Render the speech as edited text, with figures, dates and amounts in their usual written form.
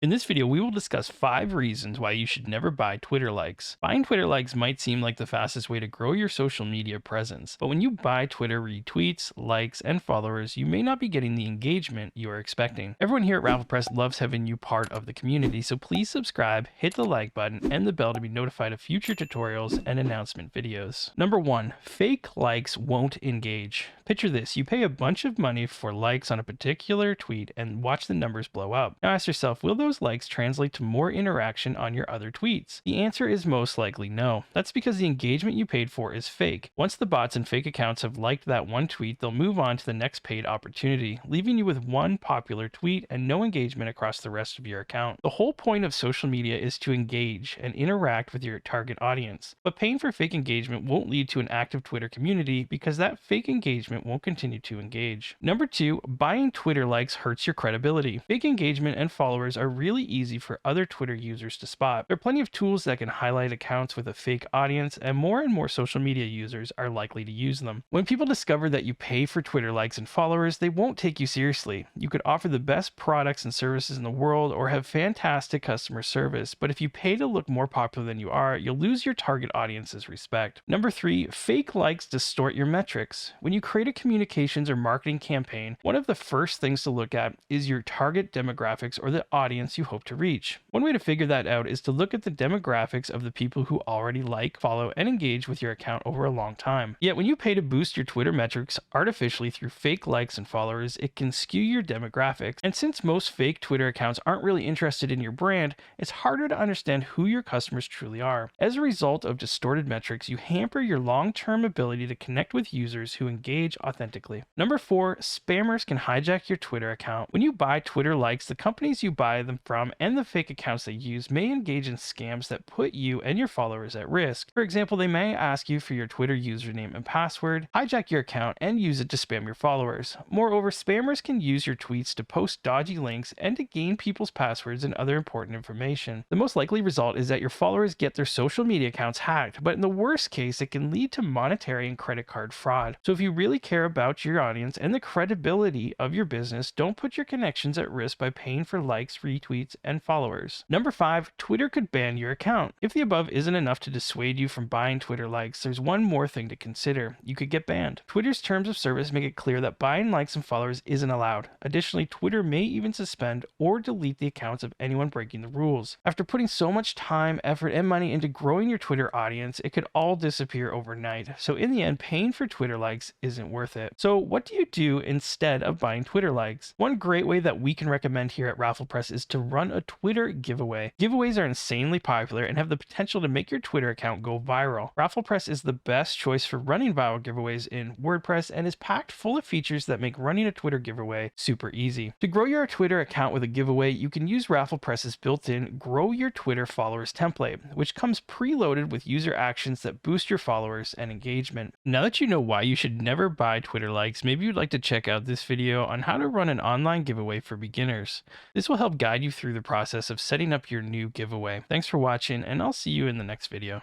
In this video, we will discuss 5 reasons why you should never buy Twitter likes. Buying Twitter likes might seem like the fastest way to grow your social media presence, but when you buy Twitter retweets, likes, and followers, you may not be getting the engagement you are expecting. Everyone here at RafflePress loves having you part of the community, so please subscribe, hit the like button, and the bell to be notified of future tutorials and announcement videos. Number 1, fake likes won't engage. Picture this, you pay a bunch of money for likes on a particular tweet and watch the numbers blow up. Now ask yourself, will those likes translate to more interaction on your other tweets? The answer is most likely no. That's because the engagement you paid for is fake. Once the bots and fake accounts have liked that one tweet, they'll move on to the next paid opportunity, leaving you with one popular tweet and no engagement across the rest of your account. The whole point of social media is to engage and interact with your target audience, but paying for fake engagement won't lead to an active Twitter community because that fake engagement won't continue to engage. Number 2, buying Twitter likes hurts your credibility. Fake engagement and followers are really easy for other Twitter users to spot. There are plenty of tools that can highlight accounts with a fake audience, and more social media users are likely to use them. When people discover that you pay for Twitter likes and followers, they won't take you seriously. You could offer the best products and services in the world or have fantastic customer service, but if you pay to look more popular than you are, you'll lose your target audience's respect. Number 3, fake likes distort your metrics. When you create a communications or marketing campaign, one of the first things to look at is your target demographics or the audience you hope to reach. One way to figure that out is to look at the demographics of the people who already like, follow, and engage with your account over a long time. Yet when you pay to boost your Twitter metrics artificially through fake likes and followers, it can skew your demographics. And since most fake Twitter accounts aren't really interested in your brand, it's harder to understand who your customers truly are. As a result of distorted metrics, you hamper your long-term ability to connect with users who engage authentically. Number 4, spammers can hijack your Twitter account. When you buy Twitter likes, the companies you buy them from and the fake accounts they use may engage in scams that put you and your followers at risk. For example, they may ask you for your Twitter username and password, hijack your account, and use it to spam your followers. Moreover, spammers can use your tweets to post dodgy links and to gain people's passwords and other important information. The most likely result is that your followers get their social media accounts hacked, but in the worst case, it can lead to monetary and credit card fraud. So if you really care about your audience and the credibility of your business, don't put your connections at risk by paying for likes, retweets, and followers. Number 5, Twitter could ban your account. If the above isn't enough to dissuade you from buying Twitter likes, there's one more thing to consider. You could get banned. Twitter's terms of service make it clear that buying likes and followers isn't allowed. Additionally, Twitter may even suspend or delete the accounts of anyone breaking the rules. After putting so much time, effort, and money into growing your Twitter audience, it could all disappear overnight. So in the end, paying for Twitter likes isn't worth it. So what do you do instead of buying Twitter likes? One great way that we can recommend here at RafflePress is to run a Twitter giveaway. Giveaways are insanely popular and have the potential to make your Twitter account go viral. RafflePress is the best choice for running viral giveaways in WordPress and is packed full of features that make running a Twitter giveaway super easy. To grow your Twitter account with a giveaway, you can use RafflePress's built-in Grow Your Twitter Followers template, which comes preloaded with user actions that boost your followers and engagement. Now that you know why you should never buy Twitter likes, maybe you'd like to check out this video on how to run an online giveaway for beginners. This will help guide you through the process of setting up your new giveaway. Thanks for watching, and I'll see you in the next video.